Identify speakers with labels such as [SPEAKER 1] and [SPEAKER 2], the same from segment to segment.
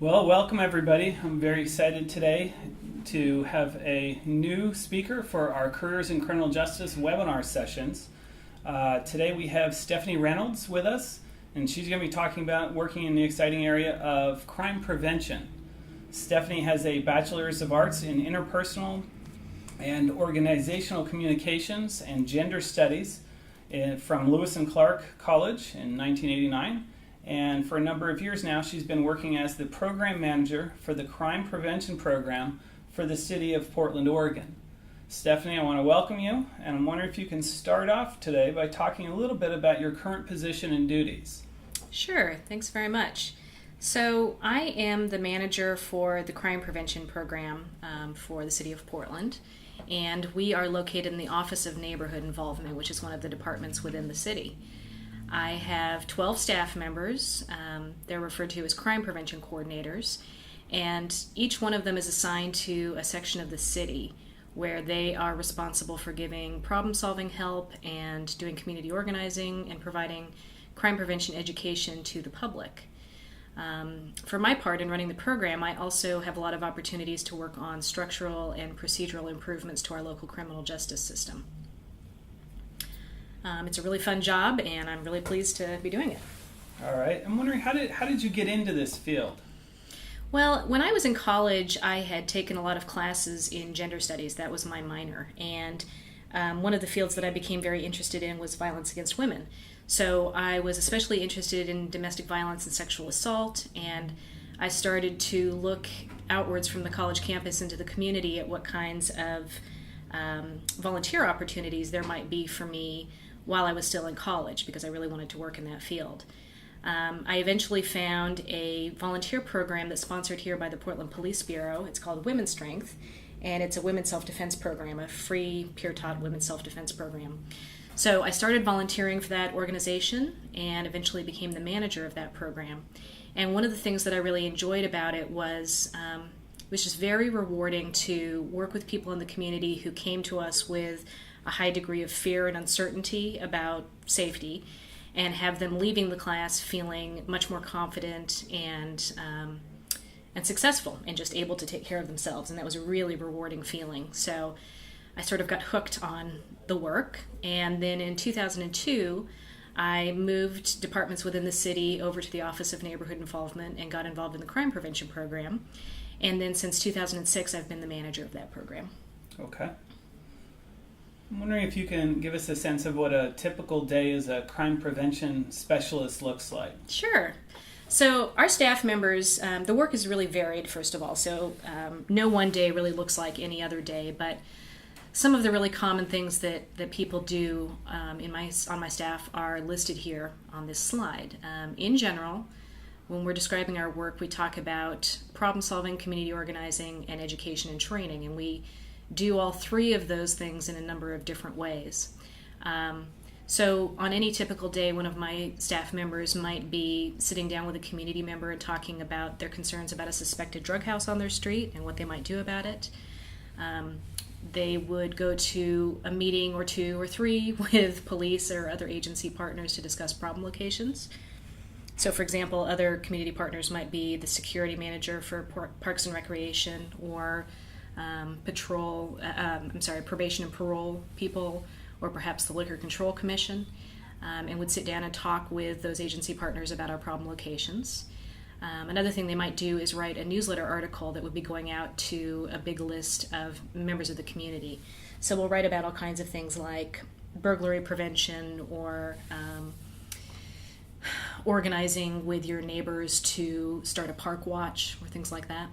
[SPEAKER 1] Well, welcome everybody. I'm very excited today to have a new speaker for our Careers in Criminal Justice webinar sessions. Today we have Stephanie Reynolds with us, and she's going to be talking about working in the exciting area of crime prevention. Stephanie has a Bachelor's of Arts in Interpersonal and Organizational Communications and Gender Studies from Lewis and Clark College in 1989. And for a number of years now, she's been working as the program manager for the crime prevention program for the city of Portland, Oregon. Stephanie, I want to welcome you, and I'm wondering if you can start off today by talking a little bit about your current position and duties.
[SPEAKER 2] Sure, thanks very much. So I am the manager for the crime prevention program for the city of Portland, and we are located in the Office of Neighborhood Involvement, which is one of the departments within the city. I have 12 staff members. They're referred to as crime prevention coordinators, and each one of them is assigned to a section of the city where they are responsible for giving problem-solving help and doing community organizing and providing crime prevention education to the public. For my part in running the program, I also have a lot of opportunities to work on structural and procedural improvements to our local criminal justice system. It's a really fun job, and I'm really pleased to be doing it.
[SPEAKER 1] All right. I'm wondering, how did you get into this field?
[SPEAKER 2] Well, when I was in college, I had taken a lot of classes in gender studies. That was my minor. And one of the fields that I became very interested in was violence against women. So I was especially interested in domestic violence and sexual assault, and I started to look outwards from the college campus into the community at what kinds of volunteer opportunities there might be for me while I was still in college, because I really wanted to work in that field. I eventually found a volunteer program that's sponsored here by the Portland Police Bureau. It's called Women's Strength, and it's a women's self-defense program, a free peer-taught women's self-defense program. So I started volunteering for that organization and eventually became the manager of that program. And one of the things that I really enjoyed about it was just very rewarding to work with people in the community who came to us with a high degree of fear and uncertainty about safety, and have them leaving the class feeling much more confident and successful and just able to take care of themselves. And that was a really rewarding feeling. So I sort of got hooked on the work. And then in 2002, I moved departments within the city over to the Office of Neighborhood Involvement and got involved in the crime prevention program. And then since 2006, I've been the manager of that program.
[SPEAKER 1] Okay. I'm wondering if you can give us a sense of what a typical day as a crime prevention specialist looks like.
[SPEAKER 2] Sure. So our staff members, the work is really varied, first of all. So no one day really looks like any other day, but some of the really common things that people do on my staff are listed here on this slide. In general, when we're describing our work, we talk about problem solving, community organizing, and education and training, and we do all three of those things in a number of different ways. So on any typical day, one of my staff members might be sitting down with a community member and talking about their concerns about a suspected drug house on their street and what they might do about it. They would go to a meeting or two or three with police or other agency partners to discuss problem locations. So for example, other community partners might be the security manager for Parks and Recreation, or probation and parole people, or perhaps the Liquor Control Commission, and would sit down and talk with those agency partners about our problem locations. Another thing they might do is write a newsletter article that would be going out to a big list of members of the community. So we'll write about all kinds of things like burglary prevention, or organizing with your neighbors to start a park watch, or things like that.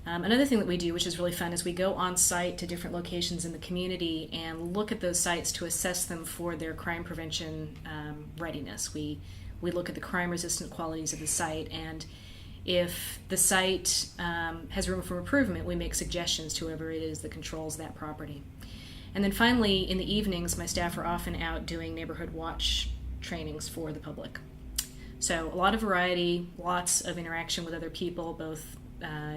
[SPEAKER 2] Another thing that we do, which is really fun, is we go on site to different locations in the community and look at those sites to assess them for their crime prevention readiness. We look at the crime-resistant qualities of the site, and if the site has room for improvement, we make suggestions to whoever it is that controls that property. And then finally, in the evenings, my staff are often out doing neighborhood watch trainings for the public. So a lot of variety, lots of interaction with other people, both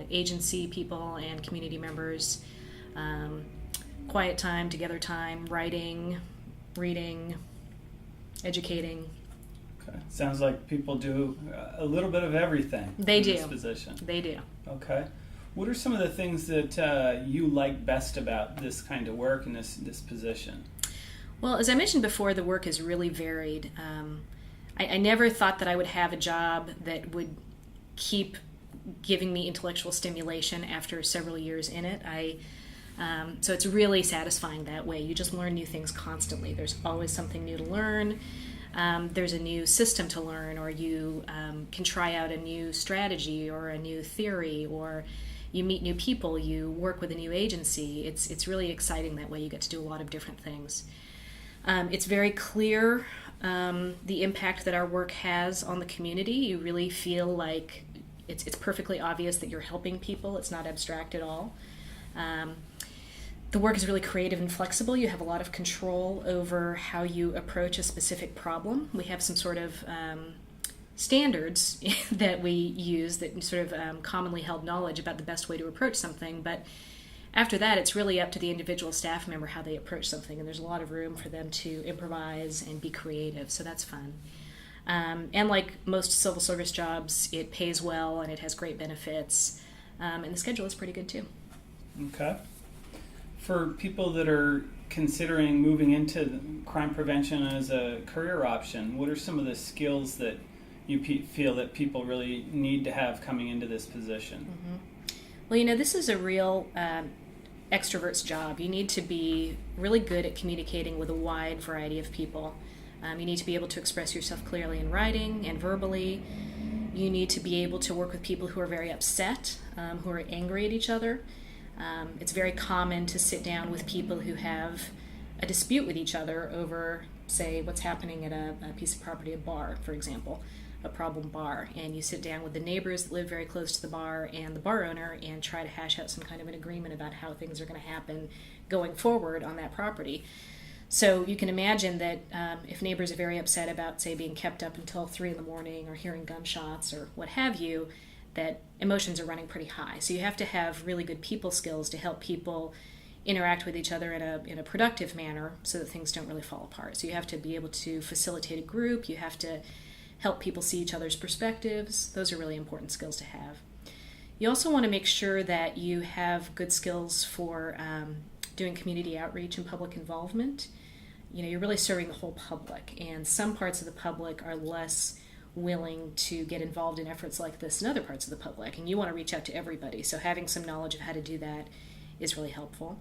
[SPEAKER 2] agency people and community members, quiet time, together time, writing, reading, educating.
[SPEAKER 1] Okay. Sounds like people do a little bit of everything.
[SPEAKER 2] They
[SPEAKER 1] in
[SPEAKER 2] do.
[SPEAKER 1] This position.
[SPEAKER 2] They do.
[SPEAKER 1] Okay. What are some of the things that you like best about this kind of work and this position?
[SPEAKER 2] Well, as I mentioned before, the work is really varied. I never thought that I would have a job that would keep giving me intellectual stimulation after several years in it. So it's really satisfying that way. You just learn new things constantly. There's always something new to learn. There's a new system to learn, or you can try out a new strategy or a new theory, or you meet new people, you work with a new agency. It's really exciting that way. You get to do a lot of different things. It's very clear the impact that our work has on the community. You really feel like it's perfectly obvious that you're helping people. It's not abstract at all. The work is really creative and flexible. You have a lot of control over how you approach a specific problem. We have some sort of standards that we use, that sort of commonly held knowledge about the best way to approach something. But after that, it's really up to the individual staff member how they approach something, and there's a lot of room for them to improvise and be creative, so that's fun. And like most civil service jobs, it pays well and it has great benefits, and the schedule is pretty good too.
[SPEAKER 1] Okay. For people that are considering moving into crime prevention as a career option, what are some of the skills that you feel that people really need to have coming into this position?
[SPEAKER 2] Mm-hmm. Well, this is a real extrovert's job. You need to be really good at communicating with a wide variety of people. You need to be able to express yourself clearly in writing and verbally. You need to be able to work with people who are very upset, who are angry at each other. It's very common to sit down with people who have a dispute with each other over, say, what's happening at a piece of property, a bar, for example, a problem bar. And you sit down with the neighbors that live very close to the bar and the bar owner and try to hash out some kind of an agreement about how things are going to happen going forward on that property. So you can imagine that if neighbors are very upset about, say, being kept up until 3 a.m. or hearing gunshots or what have you, that emotions are running pretty high. So you have to have really good people skills to help people interact with each other in a productive manner so that things don't really fall apart. So you have to be able to facilitate a group. You have to help people see each other's perspectives. Those are really important skills to have. You also want to make sure that you have good skills for doing community outreach and public involvement. You're really serving the whole public, and some parts of the public are less willing to get involved in efforts like this than other parts of the public, and you want to reach out to everybody. So having some knowledge of how to do that is really helpful.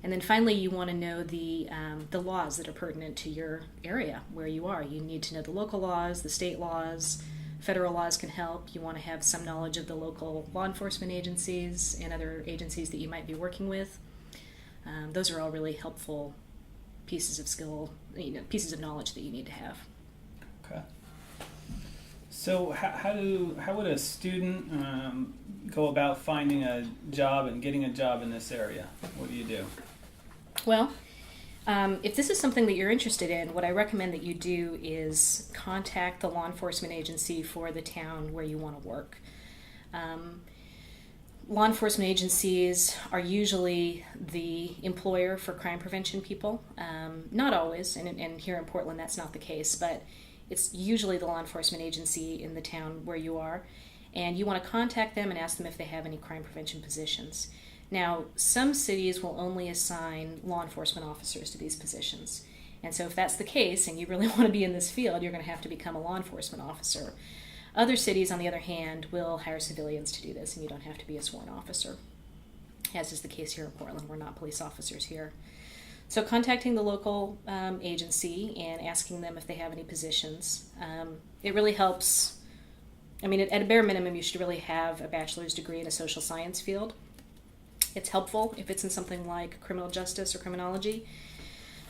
[SPEAKER 2] And then finally, you want to know the laws that are pertinent to your area where you are. You need to know the local laws, the state laws, federal laws can help. You want to have some knowledge of the local law enforcement agencies and other agencies that you might be working with. Those are all really helpful pieces of skill, pieces of knowledge that you need to have.
[SPEAKER 1] Okay. So how would a student go about finding a job and getting a job in this area? What do you do?
[SPEAKER 2] Well, if this is something that you're interested in, what I recommend that you do is contact the law enforcement agency for the town where you want to work. Law enforcement agencies are usually the employer for crime prevention people. Not always, and here in Portland that's not the case, but it's usually the law enforcement agency in the town where you are, and you want to contact them and ask them if they have any crime prevention positions. Now, some cities will only assign law enforcement officers to these positions, and so if that's the case and you really want to be in this field, you're going to have to become a law enforcement officer. Other cities, on the other hand, will hire civilians to do this, and you don't have to be a sworn officer, as is the case here in Portland. We're not police officers here. So contacting the local agency and asking them if they have any positions, it really helps. I mean, at a bare minimum, you should really have a bachelor's degree in a social science field. It's helpful if it's in something like criminal justice or criminology,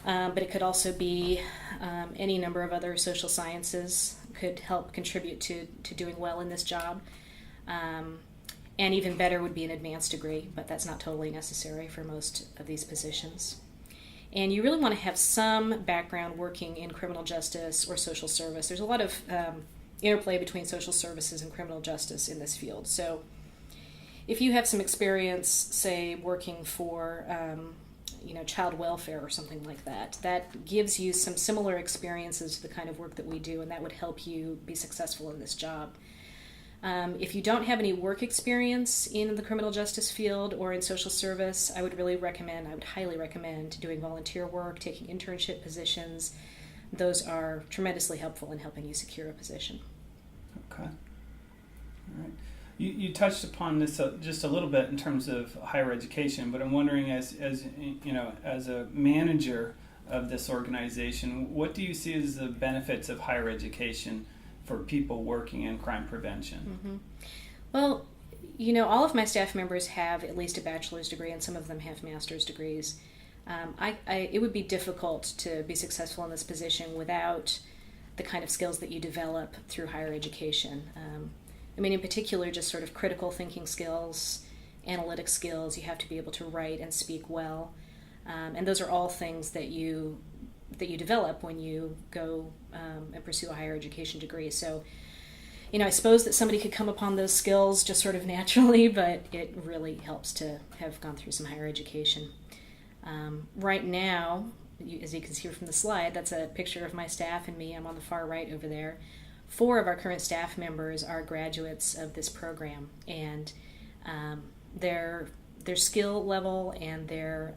[SPEAKER 2] but it could also be any number of other social sciences could help contribute to doing well in this job. And even better would be an advanced degree, but that's not totally necessary for most of these positions. And you really want to have some background working in criminal justice or social service. There's a lot of interplay between social services and criminal justice in this field. So if you have some experience, say, working for child welfare or something like that, that gives you some similar experiences to the kind of work that we do, and that would help you be successful in this job. If you don't have any work experience in the criminal justice field or in social service, I would highly recommend doing volunteer work, taking internship positions. Those are tremendously helpful in helping you secure a position.
[SPEAKER 1] Okay. All right. You touched upon this just a little bit in terms of higher education, but I'm wondering, as a manager of this organization, what do you see as the benefits of higher education for people working in crime prevention?
[SPEAKER 2] Mm-hmm. Well, all of my staff members have at least a bachelor's degree, and some of them have master's degrees. It would be difficult to be successful in this position without the kind of skills that you develop through higher education. In particular, just sort of critical thinking skills, analytic skills. You have to be able to write and speak well. And those are all things that you develop when you go and pursue a higher education degree. So, I suppose that somebody could come upon those skills just sort of naturally, but it really helps to have gone through some higher education. Right now, as you can see from the slide, that's a picture of my staff and me. I'm on the far right over there. 4 of our current staff members are graduates of this program, and their skill level and their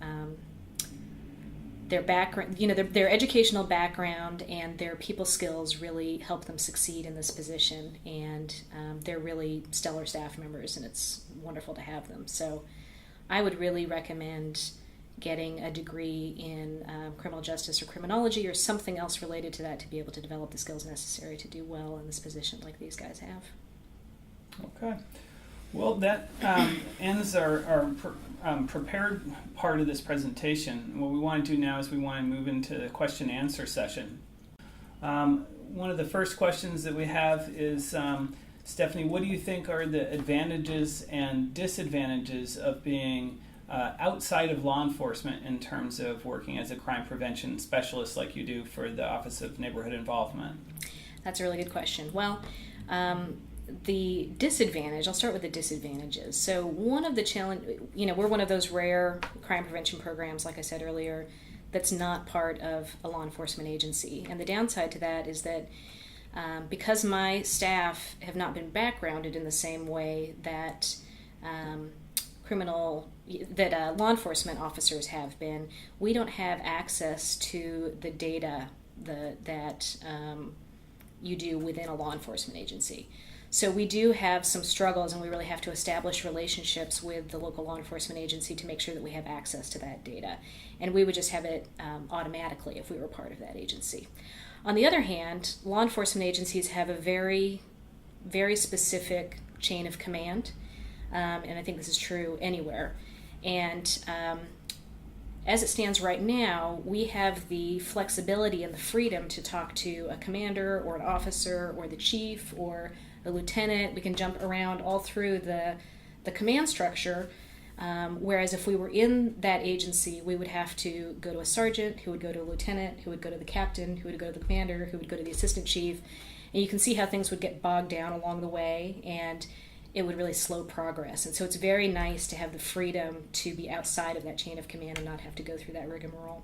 [SPEAKER 2] background, their educational background and their people skills really help them succeed in this position, and they're really stellar staff members, and it's wonderful to have them. So I would really recommend getting a degree in criminal justice or criminology or something else related to that to be able to develop the skills necessary to do well in this position like these guys have.
[SPEAKER 1] Okay. Well, that ends our prepared part of this presentation. What we want to do now is we want to move into the question and answer session. One of the first questions that we have is, Stephanie, what do you think are the advantages and disadvantages of being outside of law enforcement in terms of working as a crime prevention specialist like you do for the Office of Neighborhood Involvement?
[SPEAKER 2] That's a really good question. Well, the disadvantage, I'll start with the disadvantages. So one of the challenge, we're one of those rare crime prevention programs, like I said earlier, that's not part of a law enforcement agency. And the downside to that is that because my staff have not been backgrounded in the same way that law enforcement officers have been, we don't have access to the data that you do within a law enforcement agency. So we do have some struggles, and we really have to establish relationships with the local law enforcement agency to make sure that we have access to that data. And we would just have it automatically if we were part of that agency. On the other hand, law enforcement agencies have a very, very specific chain of command, and I think this is true anywhere. And as it stands right now, we have the flexibility and the freedom to talk to a commander or an officer or the chief or a lieutenant. We can jump around all through the command structure, whereas if we were in that agency, we would have to go to a sergeant, who would go to a lieutenant, who would go to the captain, who would go to the commander, who would go to the assistant chief. And you can see how things would get bogged down along the way, and it would really slow progress. And so it's very nice to have the freedom to be outside of that chain of command and not have to go through that rigmarole.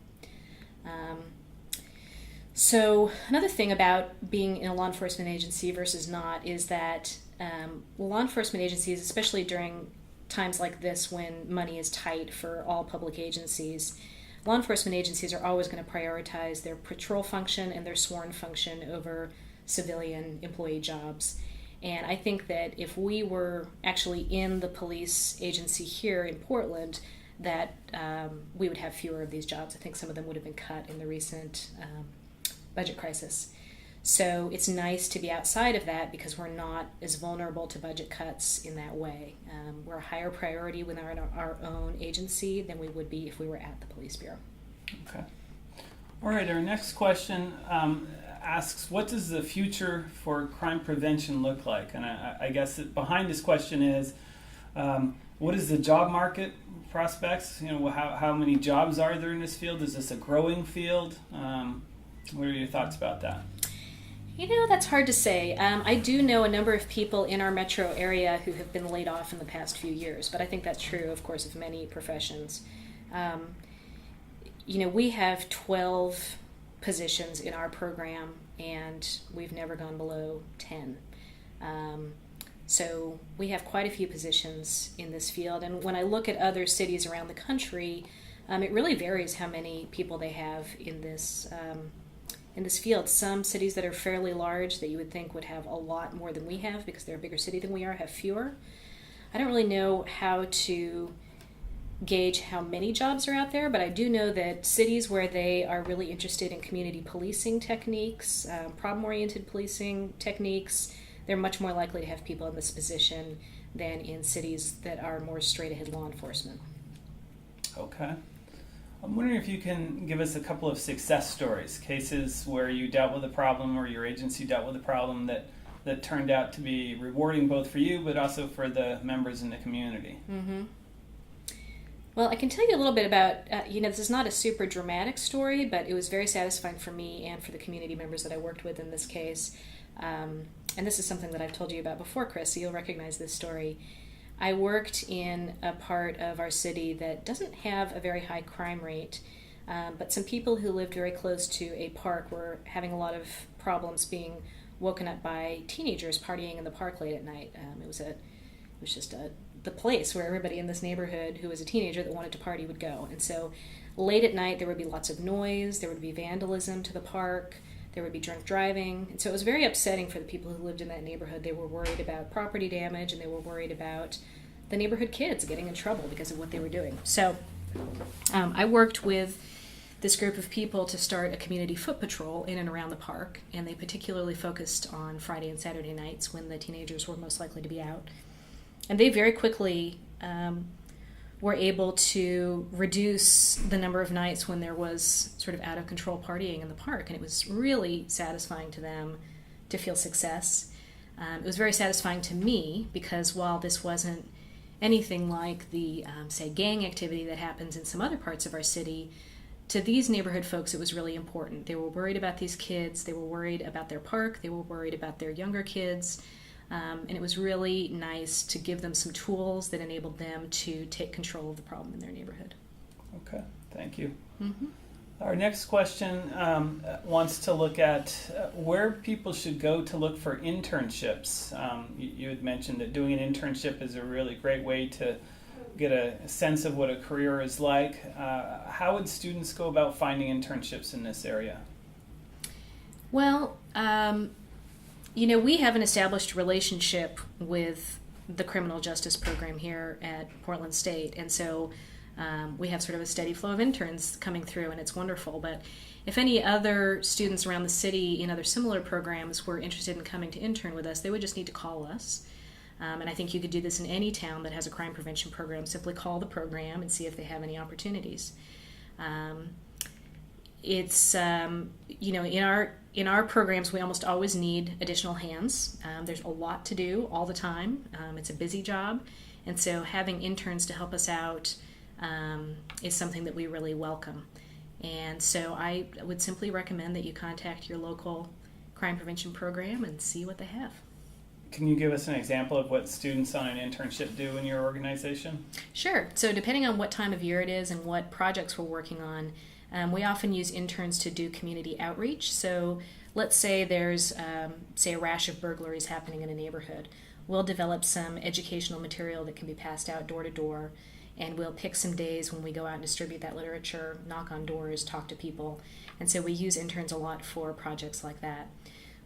[SPEAKER 2] So another thing about being in a law enforcement agency versus not is that law enforcement agencies, especially during times like this when money is tight for all public agencies, law enforcement agencies are always going to prioritize their patrol function and their sworn function over civilian employee jobs. And I think that if we were actually in the police agency here in Portland, that we would have fewer of these jobs. I think some of them would have been cut in the recent budget crisis. So it's nice to be outside of that because we're not as vulnerable to budget cuts in that way. We're a higher priority within our own agency than we would be if we were at the police bureau.
[SPEAKER 1] Okay. All right, our next question asks, what does the future for crime prevention look like? And I guess behind this question is, What is the job market prospects? How many jobs are there in this field? Is this a growing field? What are your thoughts about that?
[SPEAKER 2] That's hard to say. I do know a number of people in our metro area who have been laid off in the past few years, but I think that's true, of course, of many professions. We have 12 positions in our program, and we've never gone below 10. So we have quite a few positions in this field, and when I look at other cities around the country, it really varies how many people they have in this field. Some cities that are fairly large that you would think would have a lot more than we have because they're a bigger city than we are have fewer. I don't really know how to gauge how many jobs are out there, but I do know that cities where they are really interested in community policing techniques, problem-oriented policing techniques, they're much more likely to have people in this position than in cities that are more straight-ahead law enforcement.
[SPEAKER 1] Okay. I'm wondering if you can give us a couple of success stories, cases where you dealt with a problem or your agency dealt with a problem that turned out to be rewarding both for you but also for the members in the community.
[SPEAKER 2] Mm-hmm. Well, I can tell you a little bit about, this is not a super dramatic story, but it was very satisfying for me and for the community members that I worked with in this case. And this is something that I've told you about before, Chris, so you'll recognize this story. I worked in a part of our city that doesn't have a very high crime rate, but some people who lived very close to a park were having a lot of problems being woken up by teenagers partying in the park late at night. It was just the place where everybody in this neighborhood who was a teenager that wanted to party would go. And so late at night there would be lots of noise, there would be vandalism to the park, there would be drunk driving. And so it was very upsetting for the people who lived in that neighborhood. They were worried about property damage and they were worried about the neighborhood kids getting in trouble because of what they were doing. So I worked with this group of people to start a community foot patrol in and around the park, and they particularly focused on Friday and Saturday nights when the teenagers were most likely to be out. And they very quickly were able to reduce the number of nights when there was sort of out of control partying in the park, and it was really satisfying to them to feel success. It was very satisfying to me because while this wasn't anything like the, say, gang activity that happens in some other parts of our city, to these neighborhood folks it was really important. They were worried about these kids, they were worried about their park, they were worried about their younger kids, and it was really nice to give them some tools that enabled them to take control of the problem in their neighborhood.
[SPEAKER 1] Okay, thank you.
[SPEAKER 2] Mm-hmm.
[SPEAKER 1] Our next question wants to look at where people should go to look for internships. You had mentioned that doing an internship is a really great way to get a sense of what a career is like. How would students go about finding internships in this area?
[SPEAKER 2] Well, we have an established relationship with the criminal justice program here at Portland State, and so we have sort of a steady flow of interns coming through, and it's wonderful. But if any other students around the city in other similar programs were interested in coming to intern with us, they would just need to call us. And I think you could do this in any town that has a crime prevention program. Simply call the program and see if they have any opportunities. It's in our programs we almost always need additional hands. There's a lot to do all the time. It's a busy job, and so having interns to help us out is something that we really welcome. And so I would simply recommend that you contact your local crime prevention program and see what they have.
[SPEAKER 1] Can you give us an example of what students on an internship do in your organization?
[SPEAKER 2] Sure. So depending on what time of year it is and what projects we're working on, we often use interns to do community outreach. So let's say there's, a rash of burglaries happening in a neighborhood. We'll develop some educational material that can be passed out door to door, and we'll pick some days when we go out and distribute that literature, knock on doors, talk to people. And so we use interns a lot for projects like that.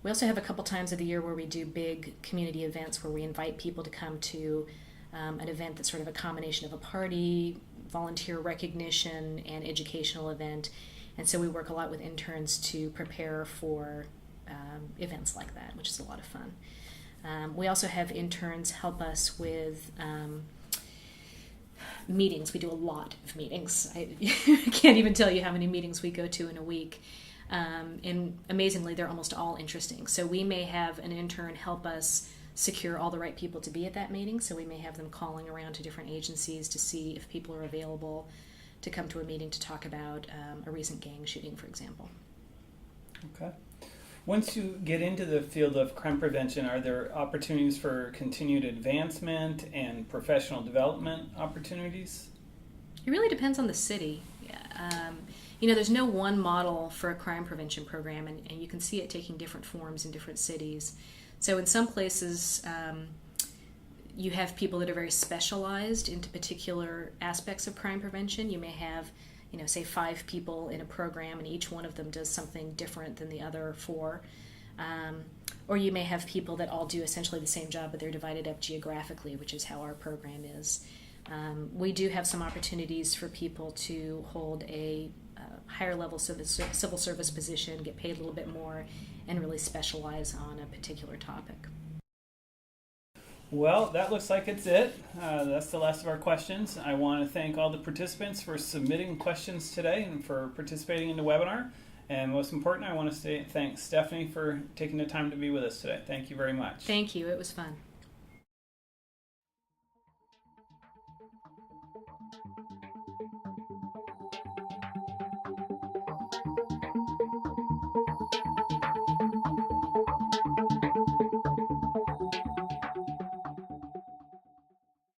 [SPEAKER 2] We also have a couple times of the year where we do big community events where we invite people to come to an event that's sort of a combination of a party, volunteer recognition, and educational event. And so we work a lot with interns to prepare for events like that, which is a lot of fun. We also have interns help us with meetings. We do a lot of meetings. I can't even tell you how many meetings we go to in a week. And amazingly, they're almost all interesting. So we may have an intern help us secure all the right people to be at that meeting. So we may have them calling around to different agencies to see if people are available to come to a meeting to talk about a recent gang shooting, for example.
[SPEAKER 1] Okay. Once you get into the field of crime prevention, are there opportunities for continued advancement and professional development opportunities?
[SPEAKER 2] It really depends on the city. You know, there's no one model for a crime prevention program, and you can see it taking different forms in different cities. So in some places, you have people that are very specialized into particular aspects of crime prevention. You may have, you know, say 5 people in a program, and each one of them does something different than the other 4. Or you may have people that all do essentially the same job, but they're divided up geographically, which is how our program is. We do have some opportunities for people to hold a higher level civil service position, get paid a little bit more, and really specialize on a particular topic.
[SPEAKER 1] Well, that looks like it's it. That's the last of our questions. I want to thank all the participants for submitting questions today and for participating in the webinar. And most important, I want to thank Stephanie for taking the time to be with us today. Thank you very much.
[SPEAKER 2] Thank you. It was fun.